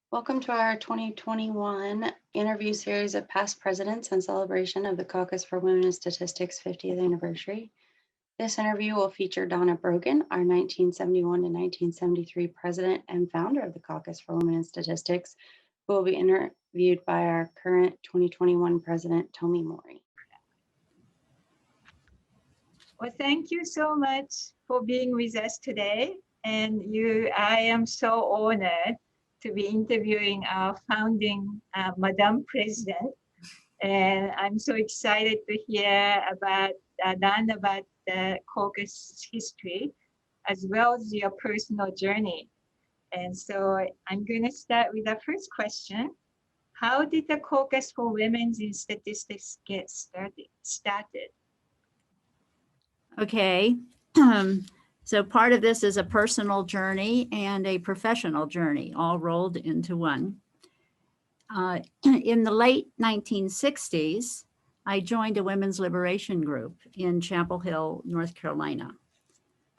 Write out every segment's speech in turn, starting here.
Welcome to our 2021 interview series of past presidents in celebration of the Caucus for Women in Statistics 50th anniversary. This interview will feature Donna Brogan, our 1971 to 1973 president and founder of the Caucus for Women in Statistics, who will be interviewed by our current 2021 president, Tomi Mori. Well, thank you so much for being with us today. And I am so honored to be interviewing our founding Madam President. And I'm so excited to hear about the caucus history, as well as your personal journey. And so I'm going to start with the first question. How did the Caucus for Women in Statistics get started? Okay, so part of this is a personal journey and a professional journey, all rolled into one. In the late 1960s, I joined a women's liberation group in Chapel Hill, North Carolina.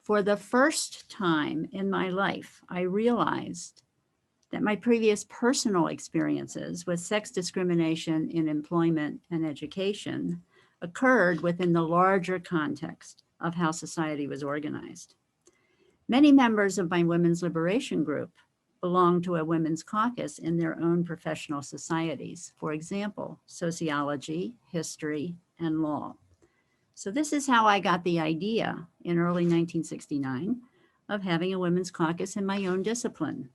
For the first time in my life, I realized that my previous personal experiences with sex discrimination in employment and education occurred within the larger context of how society was organized. Many members of my women's liberation group belong to a women's caucus in their own professional societies, for example, sociology, history, and law. So this is how I got the idea in early 1969 of having a women's caucus in my own discipline.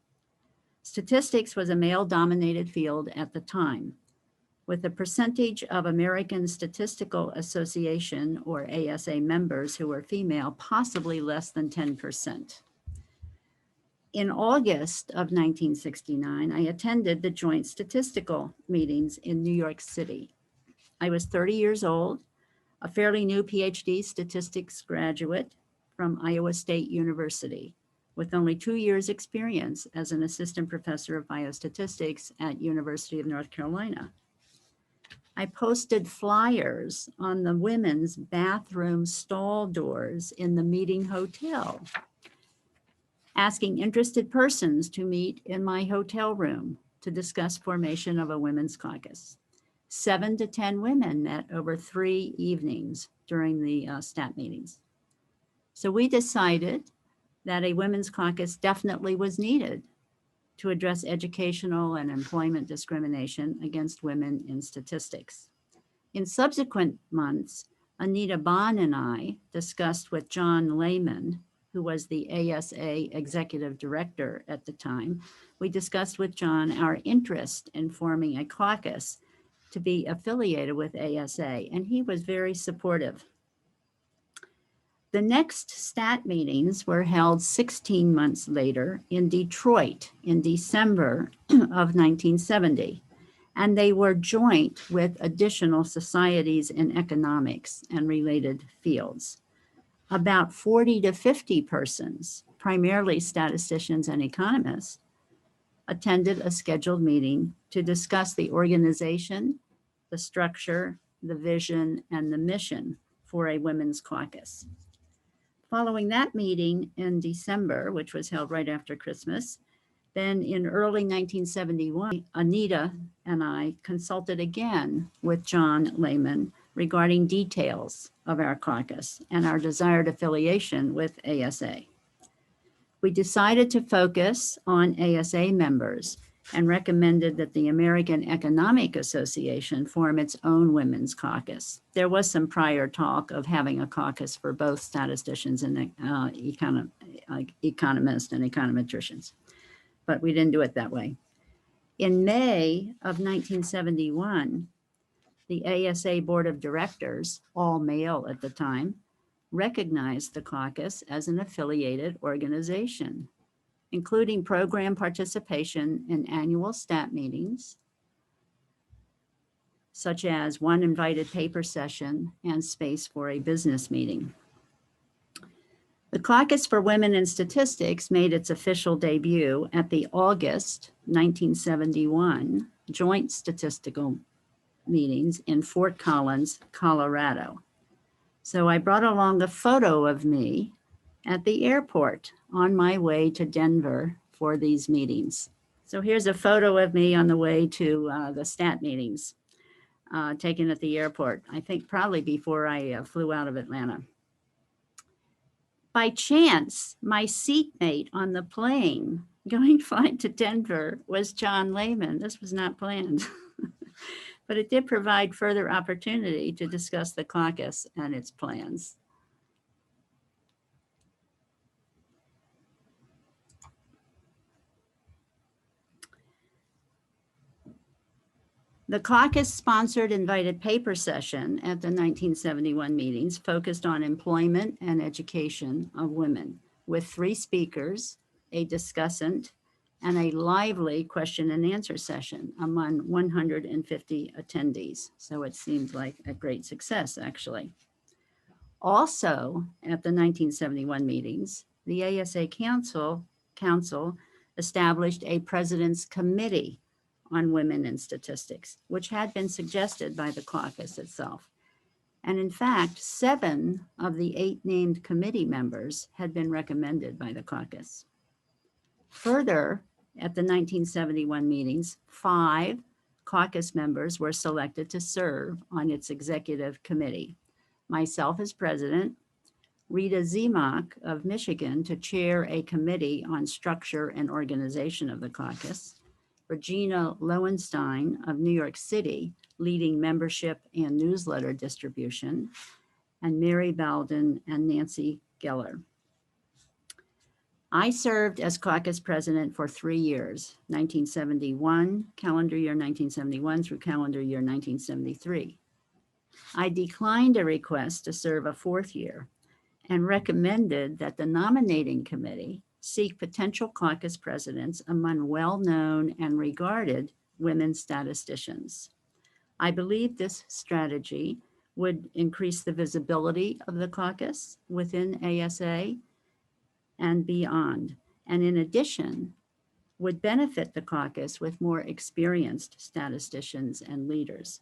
Statistics was a male-dominated field at the time, with the percentage of American Statistical Association, or ASA, members who were female possibly less than 10%. In August of 1969, I attended the joint statistical meetings in New York City. I was 30 years old, a fairly new PhD statistics graduate from Iowa State University, with only 2 years experience as an assistant professor of biostatistics at University of North Carolina. I posted flyers on the women's bathroom stall doors in the meeting hotel, asking interested persons to meet in my hotel room to discuss formation of a women's caucus. 7 to 10 women met over 3 evenings during the stat meetings. So we decided that a women's caucus definitely was needed to address educational and employment discrimination against women in statistics. In subsequent months, Anita Bond and I discussed with John Lehman, who was the ASA executive director at the time. We discussed with John our interest in forming a caucus to be affiliated with ASA, and he was very supportive. The next stat meetings were held 16 months later in Detroit in December of 1970, and they were joint with additional societies in economics and related fields. About 40 to 50 persons, primarily statisticians and economists, attended a scheduled meeting to discuss the organization, the structure, the vision, and the mission for a women's caucus. Following that meeting in December, which was held right after Christmas, then in early 1971, Anita and I consulted again with John Lehman regarding details of our caucus and our desired affiliation with ASA. We decided to focus on ASA members and recommended that the American Economic Association form its own women's caucus. There was some prior talk of having a caucus for both statisticians and economists and econometricians, but we didn't do it that way. In May of 1971, the ASA Board of Directors, all male at the time, recognized the caucus as an affiliated organization, including program participation in annual stat meetings, such as one invited paper session and space for a business meeting. The Caucus for Women in Statistics made its official debut at the August 1971 joint statistical meetings in Fort Collins, Colorado. So I brought along a photo of me at the airport on my way to Denver for these meetings. So here's a photo of me on the way to the STAT meetings, taken at the airport, I think probably before I flew out of Atlanta. By chance, my seatmate on the plane going flight to Denver was John Lehman. This was not planned, but it did provide further opportunity to discuss the caucus and its plans. The caucus-sponsored invited paper session at the 1971 meetings focused on employment and education of women, with 3 speakers, a discussant, and a lively question and answer session among 150 attendees. So it seemed like a great success, actually. Also, at the 1971 meetings, the ASA Council established a President's Committee on Women in Statistics, which had been suggested by the caucus itself. And in fact, 7 of the 8 named committee members had been recommended by the caucus. Further, at the 1971 meetings, 5 caucus members were selected to serve on its executive committee. Myself as president, Rita Zemock of Michigan to chair a committee on structure and organization of the caucus, Regina Lowenstein of New York City, leading membership and newsletter distribution, and Mary Baldwin and Nancy Geller. I served as caucus president for 3 years, 1971, calendar year 1971 through calendar year 1973. I declined a request to serve a 4th year and recommended that the nominating committee seek potential caucus presidents among well-known and regarded women statisticians. I believe this strategy would increase the visibility of the caucus within ASA and beyond, and in addition, would benefit the caucus with more experienced statisticians and leaders.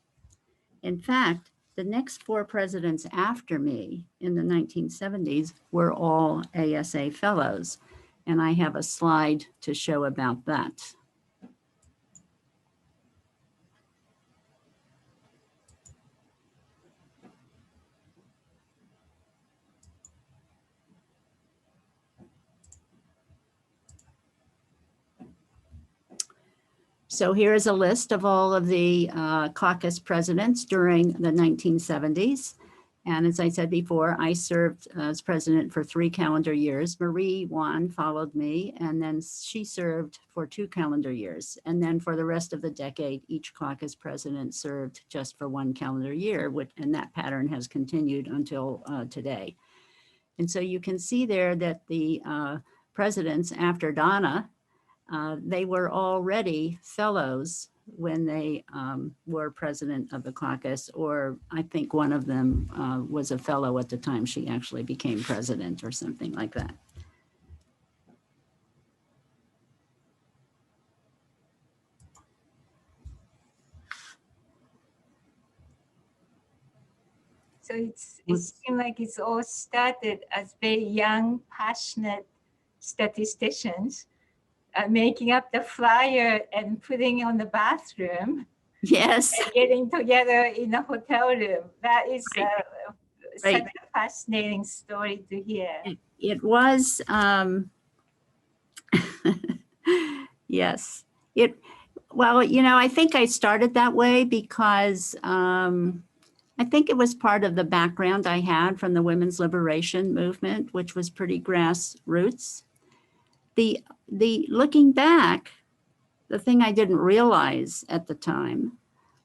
In fact, the next 4 presidents after me in the 1970s were all ASA fellows, and I have a slide to show about that. So here is a list of all of the caucus presidents during the 1970s. And as I said before, I served as president for 3 calendar years. Marie Wan followed me, and then she served for 2 calendar years. And then for the rest of the decade, each caucus president served just for 1 calendar year, and that pattern has continued until today. And so you can see there that the presidents after Donna, they were already fellows when they were president of the caucus, or I think one of them was a fellow at the time she actually became president or something like that. So it seems like it's all started as very young, passionate statisticians making up the flyer and putting on the bathroom. Yes. And getting together in a hotel room. That is such Right. a fascinating story to hear. It was, yes. Well, you know, I think I started that way because I think it was part of the background I had from the women's liberation movement, which was pretty grassroots. The looking back, the thing I didn't realize at the time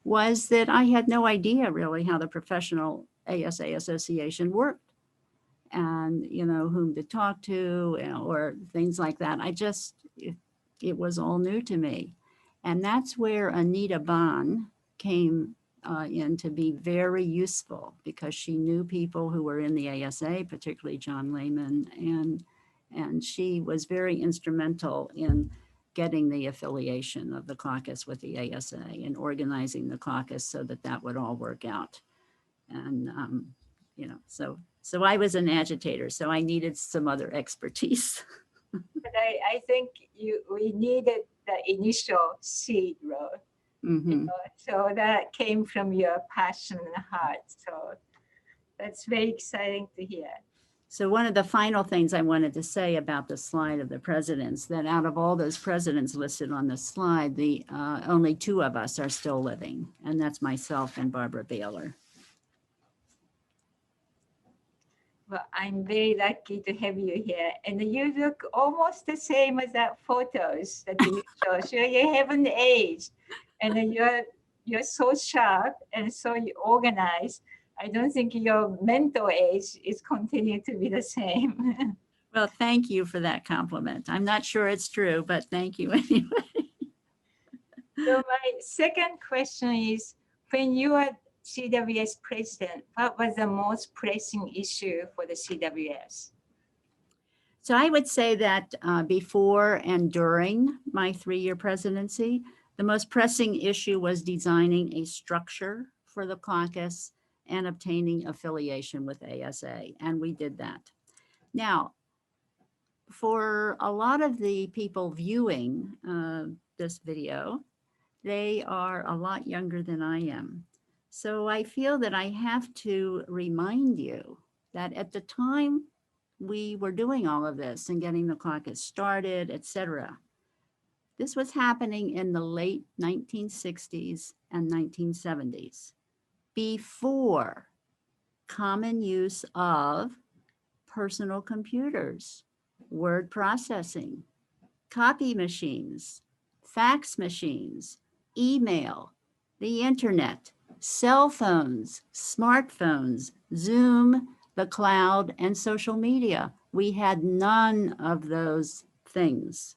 was that I had no idea really how the professional ASA association worked and, you know, whom to talk to or things like that. It was all new to me. And that's where Anita Bond came in to be very useful because she knew people who were in the ASA, particularly John Lehman, and she was very instrumental in getting the affiliation of the caucus with the ASA and organizing the caucus so that that would all work out. And, you know, so I was an agitator, so I needed some other expertise. But I think we needed the initial seed, Rose. Mhm. So that came from your passion and heart. So that's very exciting to hear. So one of the final things I wanted to say about the slide of the presidents, that out of all those presidents listed on the slide, the only two of us are still living, and that's myself and Barbara Baylor. Well, I'm very lucky to have you here. And you look almost the same as that photos that you show. So you haven't aged. And then you're so sharp and so organized. I don't think your mental age is continue to be the same. Well, thank you for that compliment. I'm not sure it's true, but thank you anyway. So my second question is, when you are CWS president, what was the most pressing issue for the CWS? So I would say that before and during my 3-year presidency, the most pressing issue was designing a structure for the caucus and obtaining affiliation with ASA, and we did that. Now, for a lot of the people viewing this video, they are a lot younger than I am. So I feel that I have to remind you that at the time we were doing all of this and getting the caucus started, et cetera, this was happening in the late 1960s and 1970s, before common use of personal computers, word processing, copy machines, fax machines, email, the internet, cell phones, smartphones, Zoom, the cloud, and social media. We had none of those things.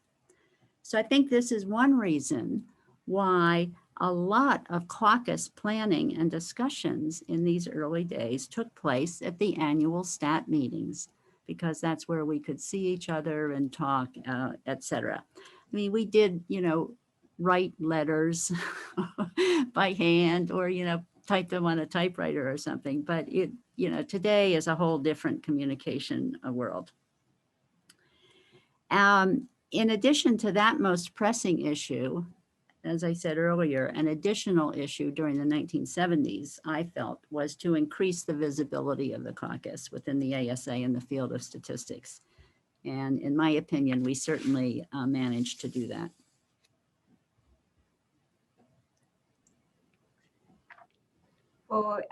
So I think this is one reason why a lot of caucus planning and discussions in these early days took place at the annual stat meetings, because that's where we could see each other and talk, et cetera. I mean, we did, write letters by hand or, type them on a typewriter or something, but it, today is a whole different communication world. In addition to that most pressing issue, as I said earlier, an additional issue during the 1970s, I felt, was to increase the visibility of the caucus within the ASA in the field of statistics. And in my opinion, we certainly managed to do that. For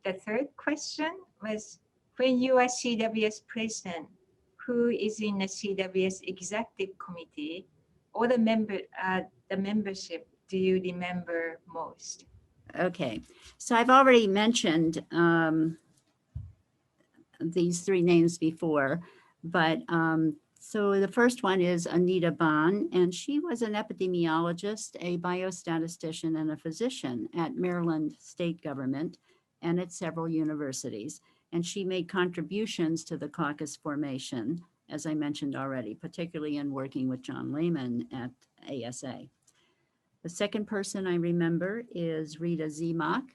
the third question was, when you are CWS president, who is in the CWS executive committee or the membership do you remember most? Okay, so I've already mentioned these three names before, but so the first one is Anita Bond, and she was an epidemiologist, a biostatistician, and a physician at Maryland state government and at several universities. And she made contributions to the caucus formation, as I mentioned already, particularly in working with John Lehman at ASA. The second person I remember is Rita Zemock,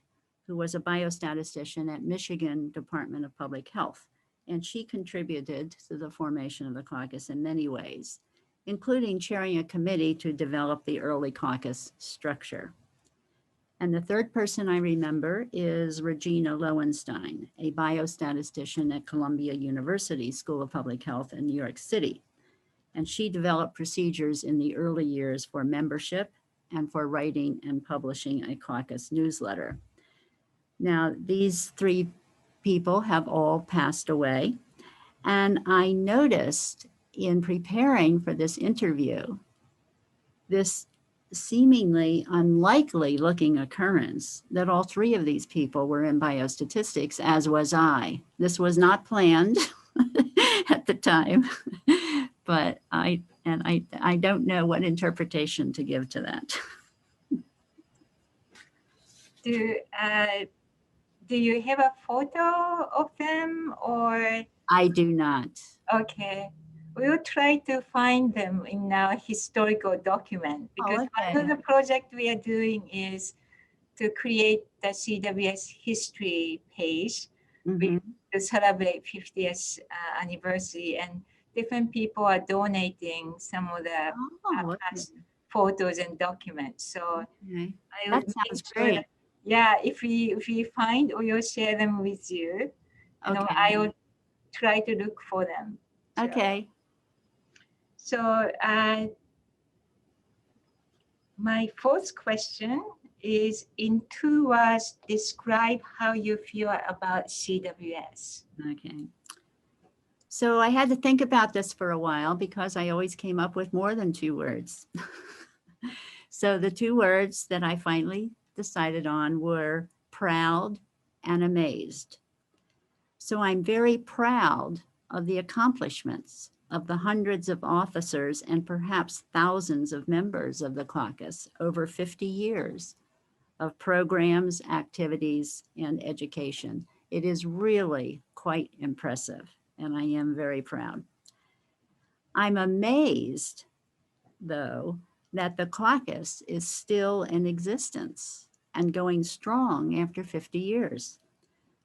who was a biostatistician at Michigan Department of Public Health. And she contributed to the formation of the caucus in many ways, including chairing a committee to develop the early caucus structure. And the third person I remember is Regina Lowenstein, a biostatistician at Columbia University School of Public Health in New York City. And she developed procedures in the early years for membership and for writing and publishing a caucus newsletter. Now, these three people have all passed away. And I noticed in preparing for this interview, this seemingly unlikely looking occurrence that all three of these people were in biostatistics, as was I. This was not planned at the time, but I don't know what interpretation to give to that. Do you have a photo of them or? I do not. Okay. We'll try to find them in our historical document, because okay. one of the project we are doing is to create the CWS history page to celebrate 50th anniversary. And different people are donating some of the Oh, past photos and documents. So okay. I That would sounds make sure, great. yeah, if we find, we'll share them with you. And Okay. I will try to look for them. Okay. So my fourth question is, in 2 words, describe how you feel about CWS. Okay. So I had to think about this for a while because I always came up with more than 2 words. So the 2 words that I finally decided on were proud and amazed. So I'm very proud of the accomplishments of the hundreds of officers and perhaps thousands of members of the caucus over 50 years of programs, activities, and education. It is really quite impressive, and I am very proud. I'm amazed, though, that the caucus is still in existence and going strong after 50 years.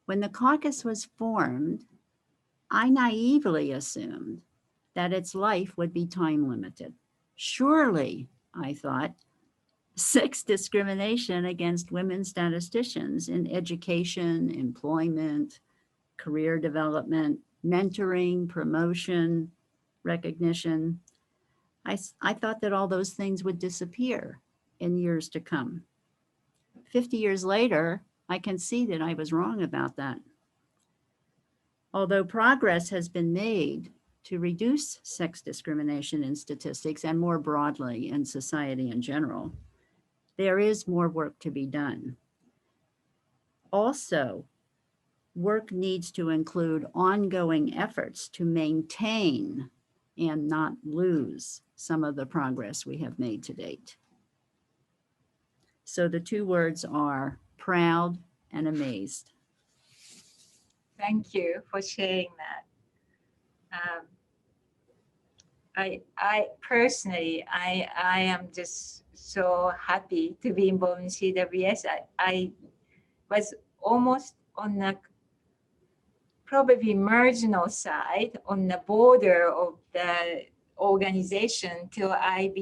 When the caucus was formed, I naively assumed that its life would be time limited. Surely, I thought, sex discrimination against women statisticians in education, employment, career development, mentoring, promotion, recognition. I thought that all those things would disappear in years to come. 50 years later, I can see that I was wrong about that. Although progress has been made to reduce sex discrimination in statistics and more broadly in society in general, there is more work to be done. Also, work needs to include ongoing efforts to maintain and not lose some of the progress we have made to date. So the 2 words are proud and amazed. Thank you for sharing that. I personally, I am just so happy to be involved in CWS. I was almost on the probably marginal side, on the border of the organization, till I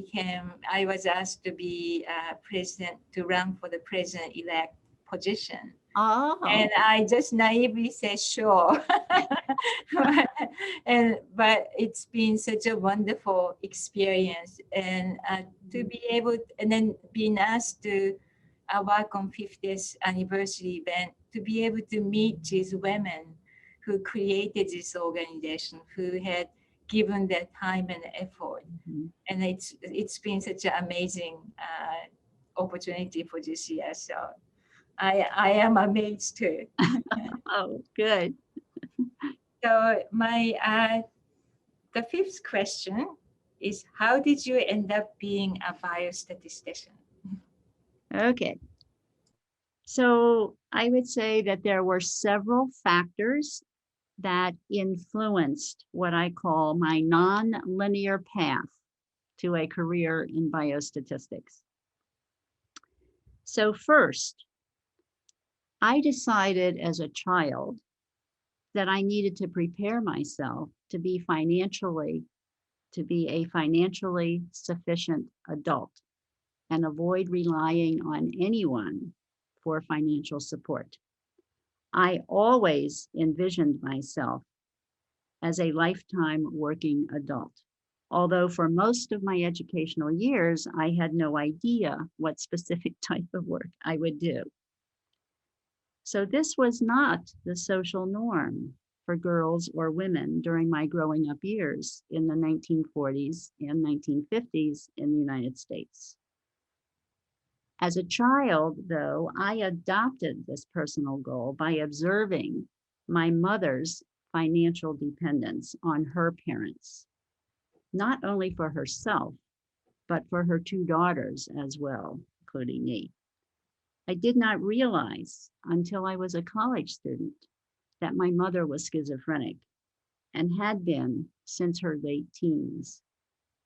was asked to be president, to run for the president-elect position. Oh, And I just naively said, sure. But it's been such a wonderful experience. And to be able, and then being asked to work on 50th anniversary event, to be able to meet these women who created this organization, who had given their time and effort. Mhm. And it's been such an amazing opportunity for this year. So I am amazed too. Oh, good. So the fifth question is, how did you end up being a biostatistician? Okay. So I would say that there were several factors that influenced what I call my non-linear path to a career in biostatistics. So first, I decided as a child that I needed to prepare myself to be a financially sufficient adult and avoid relying on anyone for financial support. I always envisioned myself as a lifetime working adult, although for most of my educational years, I had no idea what specific type of work I would do. So this was not the social norm for girls or women during my growing up years in the 1940s and 1950s in the United States. As a child, though, I adopted this personal goal by observing my mother's financial dependence on her parents, not only for herself, but for her 2 daughters as well, including me. I did not realize until I was a college student that my mother was schizophrenic and had been since her late teens,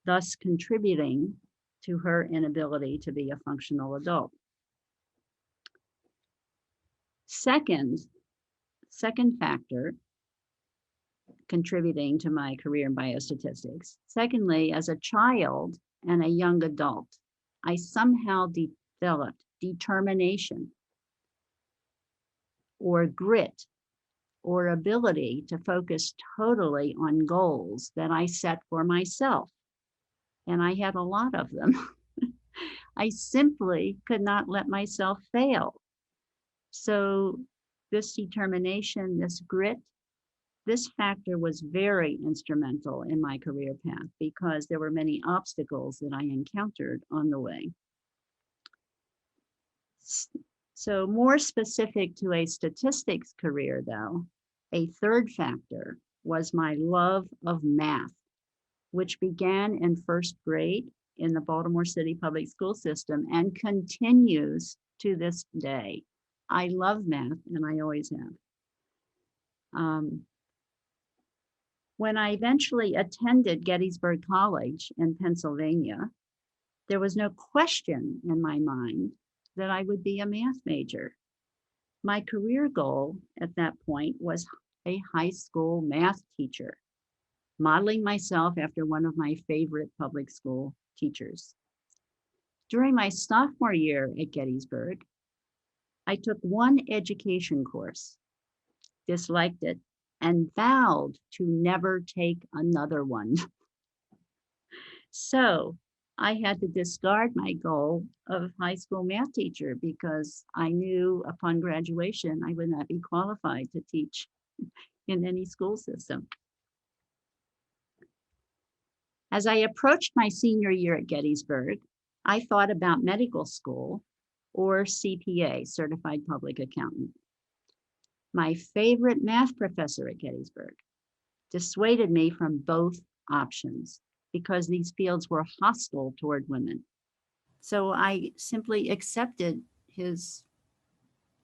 thus contributing to her inability to be a functional adult. Second factor contributing to my career in biostatistics. Secondly, as a child and a young adult, I somehow developed determination or grit or ability to focus totally on goals that I set for myself. And I had a lot of them. I simply could not let myself fail. So this determination, this grit, this factor was very instrumental in my career path because there were many obstacles that I encountered on the way. So more specific to a statistics career though, a third factor was my love of math, which began in first grade in the Baltimore City public school system and continues to this day. I love math and I always have. When I eventually attended Gettysburg College in Pennsylvania, there was no question in my mind that I would be a math major. My career goal at that point was a high school math teacher, modeling myself after one of my favorite public school teachers. During my sophomore year at Gettysburg, I took one education course, disliked it, and vowed to never take another one. So I had to discard my goal of high school math teacher because I knew upon graduation I would not be qualified to teach in any school system. As I approached my senior year at Gettysburg, I thought about medical school or CPA, Certified Public Accountant. My favorite math professor at Gettysburg dissuaded me from both options because these fields were hostile toward women. So I simply accepted his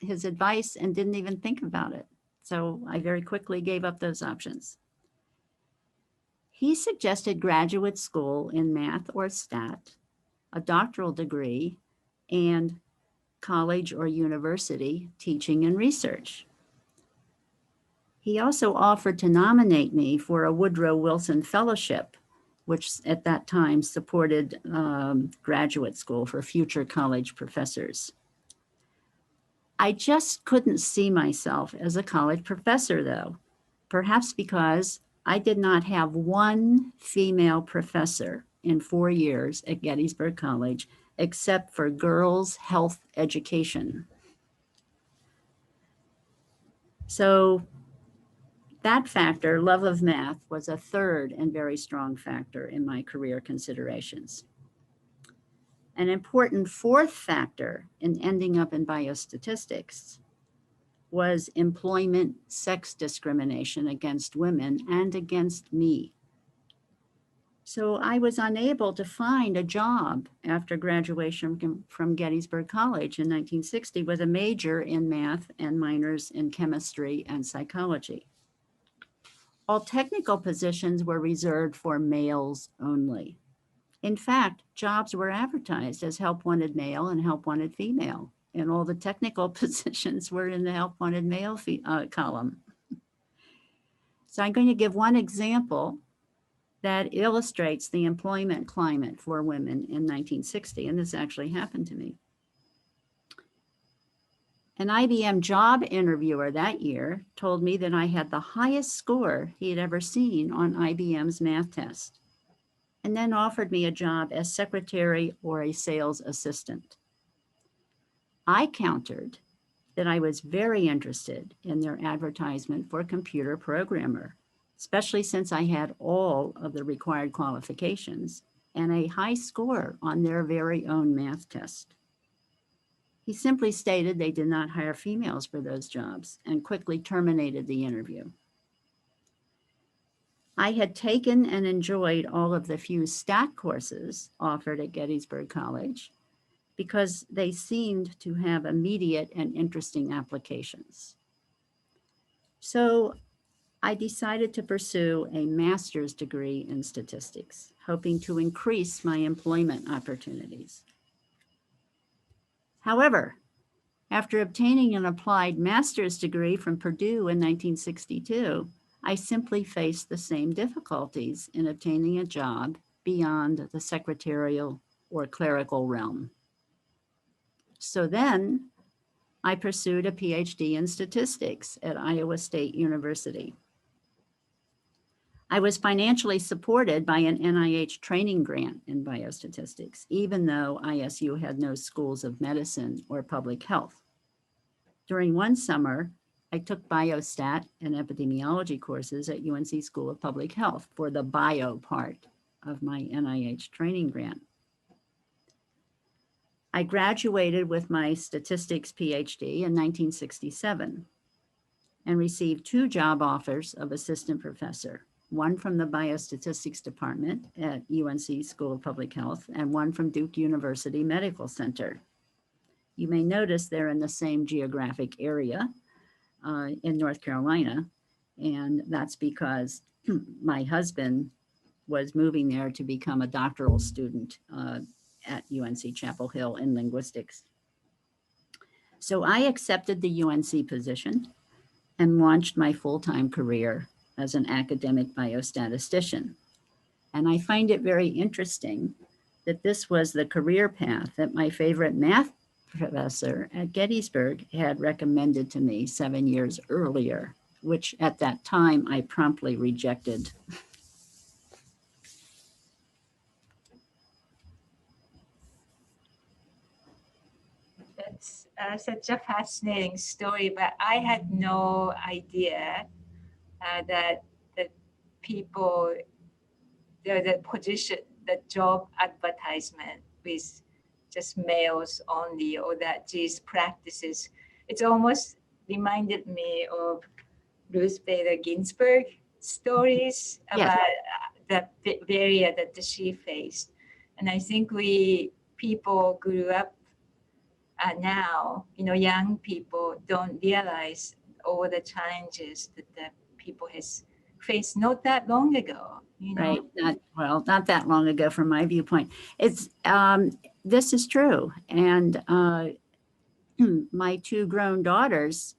advice and didn't even think about it. So I very quickly gave up those options. He suggested graduate school in math or stat, a doctoral degree, and college or university teaching and research. He also offered to nominate me for a Woodrow Wilson Fellowship, which at that time supported graduate school for future college professors. I just couldn't see myself as a college professor though, perhaps because I did not have one female professor in 4 years at Gettysburg College, except for girls' health education. So that factor, love of math, was a third and very strong factor in my career considerations. An important fourth factor in ending up in biostatistics was employment sex discrimination against women and against me. So I was unable to find a job after graduation from Gettysburg College in 1960 with a major in math and minors in chemistry and psychology. All technical positions were reserved for males only. In fact, jobs were advertised as help wanted male and help wanted female, and all the technical positions were in the help wanted male column. So I'm going to give one example that illustrates the employment climate for women in 1960, and this actually happened to me. An IBM job interviewer that year told me that I had the highest score he had ever seen on IBM's math test, and then offered me a job as secretary or a sales assistant. I countered that I was very interested in their advertisement for computer programmer, especially since I had all of the required qualifications and a high score on their very own math test. He simply stated they did not hire females for those jobs and quickly terminated the interview. I had taken and enjoyed all of the few stat courses offered at Gettysburg College because they seemed to have immediate and interesting applications. So I decided to pursue a master's degree in statistics, hoping to increase my employment opportunities. However, after obtaining an applied master's degree from Purdue in 1962, I simply faced the same difficulties in obtaining a job beyond the secretarial or clerical realm. So then I pursued a PhD in statistics at Iowa State University. I was financially supported by an NIH training grant in biostatistics, even though ISU had no schools of medicine or public health. During one summer, I took biostat and epidemiology courses at UNC School of Public Health for the bio part of my NIH training grant. I graduated with my statistics PhD in 1967 and received 2 job offers of assistant professor, one from the biostatistics department at UNC School of Public Health and one from Duke University Medical Center. You may notice they're in the same geographic area in North Carolina, and that's because my husband was moving there to become a doctoral student at UNC Chapel Hill in linguistics. So I accepted the UNC position and launched my full-time career as an academic biostatistician. And I find it very interesting that this was the career path that my favorite math professor at Gettysburg had recommended to me 7 years earlier, which at that time I promptly rejected. That's such a fascinating story, but I had no idea that people, the position, the job advertisement with just males only, or that these practices, it's almost reminded me of Ruth Bader Ginsburg stories Yes. about the barrier that she faced. And I think people grew up now, young people don't realize all the challenges that the people has faced not that long ago. Right. Not that long ago from my viewpoint. It's this is true. And my 2 grown daughters,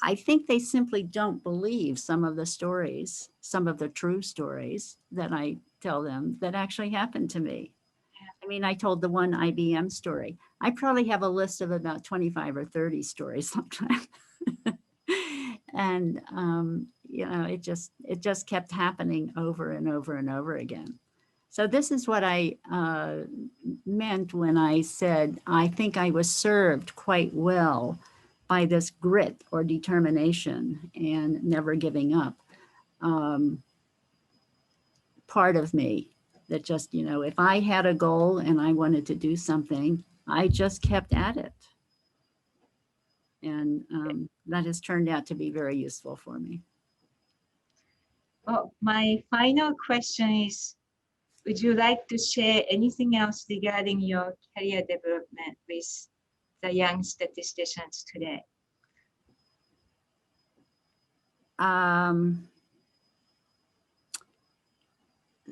I think they simply don't believe some of the stories, some of the true stories that I tell them that actually happened to me. I mean, I told the one IBM story. I probably have a list of about 25 or 30 stories sometimes. And, it just kept happening over and over and over again. So this is what I meant when I said, I think I was served quite well by this grit or determination and never giving up part of me that just, if I had a goal and I wanted to do something, I just kept at it. And that has turned out to be very useful for me. Well, my final question is, would you like to share anything else regarding your career development with the young statisticians today?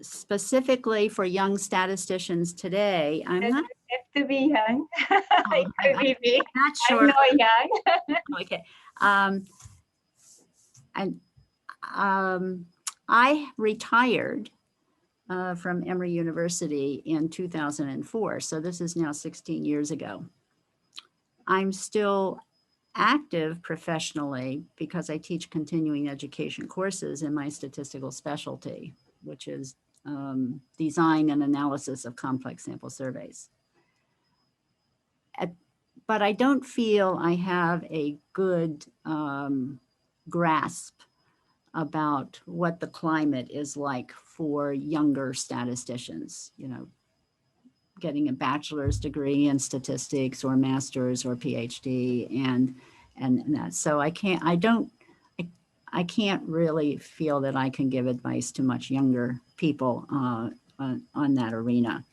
Specifically for young statisticians today, I'm not have to be young. It could be big. I'm not sure. I'm not young. Okay. I retired from Emory University in 2004. So this is now 16 years ago. I'm still active professionally because I teach continuing education courses in my statistical specialty, which is design and analysis of complex sample surveys. But I don't feel I have a good grasp about what the climate is like for younger statisticians, getting a bachelor's degree in statistics or master's or PhD and that. So I can't really feel that I can give advice to much younger people on that arena.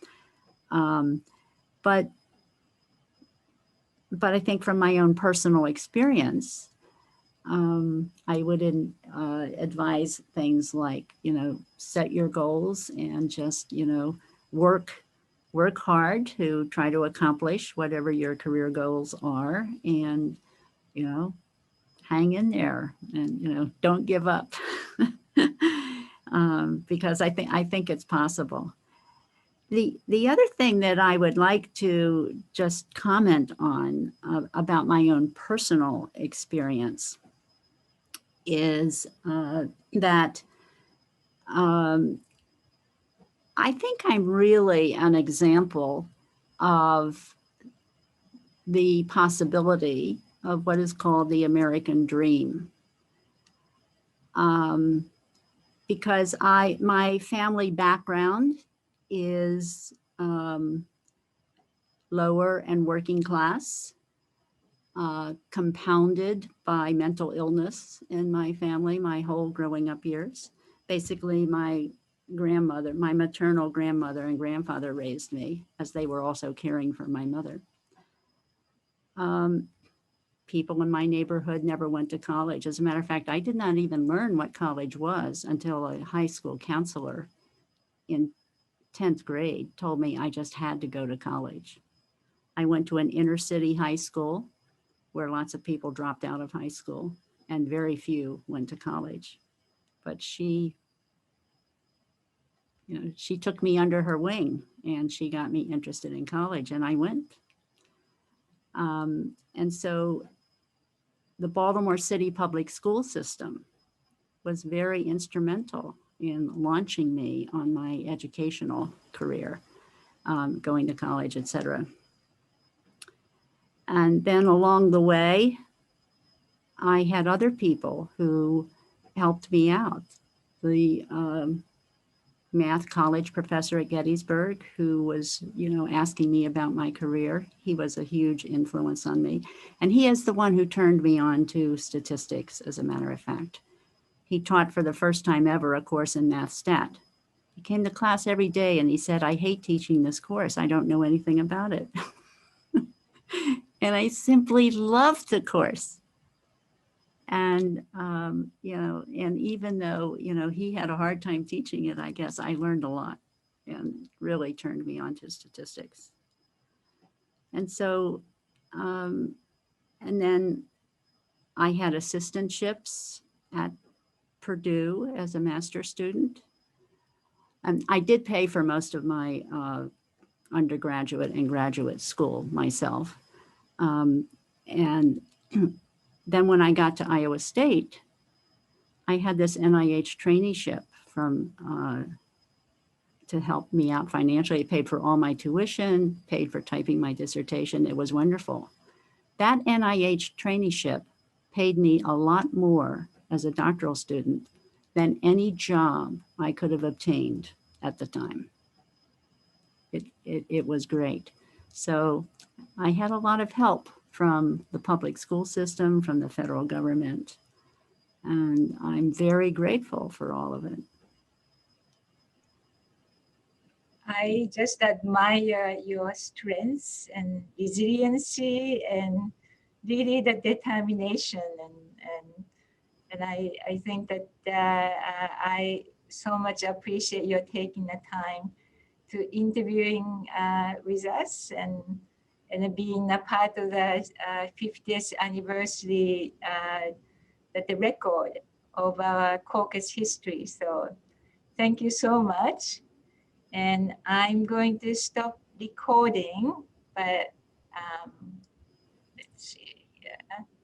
But I think from my own personal experience, I would advise things like, set your goals and just, work hard to try to accomplish whatever your career goals are, and, hang in there and, don't give up. Because I think it's possible. The other thing that I would like to just comment on about my own personal experience is that I think I'm really an example of the possibility of what is called the American dream. Because my family background is lower and working class, compounded by mental illness in my family my whole growing up years. Basically, my maternal grandmother and grandfather raised me, as they were also caring for my mother. People in my neighborhood never went to college. As a matter of fact, I did not even learn what college was until a high school counselor in 10th grade told me I just had to go to college. I went to an inner city high school where lots of people dropped out of high school and very few went to college. But she took me under her wing and she got me interested in college, and I went. And so the Baltimore City public school system was very instrumental in launching me on my educational career, going to college, et cetera. And then along the way, I had other people who helped me out. The math college professor at Gettysburg, who was, asking me about my career, he was a huge influence on me. And he is the one who turned me on to statistics, as a matter of fact. He taught for the first time ever a course in math stat. He came to class every day and he said, "I hate teaching this course. I don't know anything about it." And I simply loved the course. And, and even though, he had a hard time teaching it, I guess I learned a lot and really turned me on to statistics. And so, and then I had assistantships at Purdue as a master's student. And I did pay for most of my undergraduate and graduate school myself. And then when I got to Iowa State, I had this NIH traineeship to help me out financially. It paid for all my tuition, paid for typing my dissertation. It was wonderful. That NIH traineeship paid me a lot more as a doctoral student than any job I could have obtained at the time. It was great. So I had a lot of help from the public school system, from the federal government, and I'm very grateful for all of it. I just admire your strengths and resiliency and really the determination. And I think that I so much appreciate your taking the time to interviewing with us and being a part of the 50th anniversary, the record of our caucus history. So thank you so much. And I'm going to stop recording, but let's see.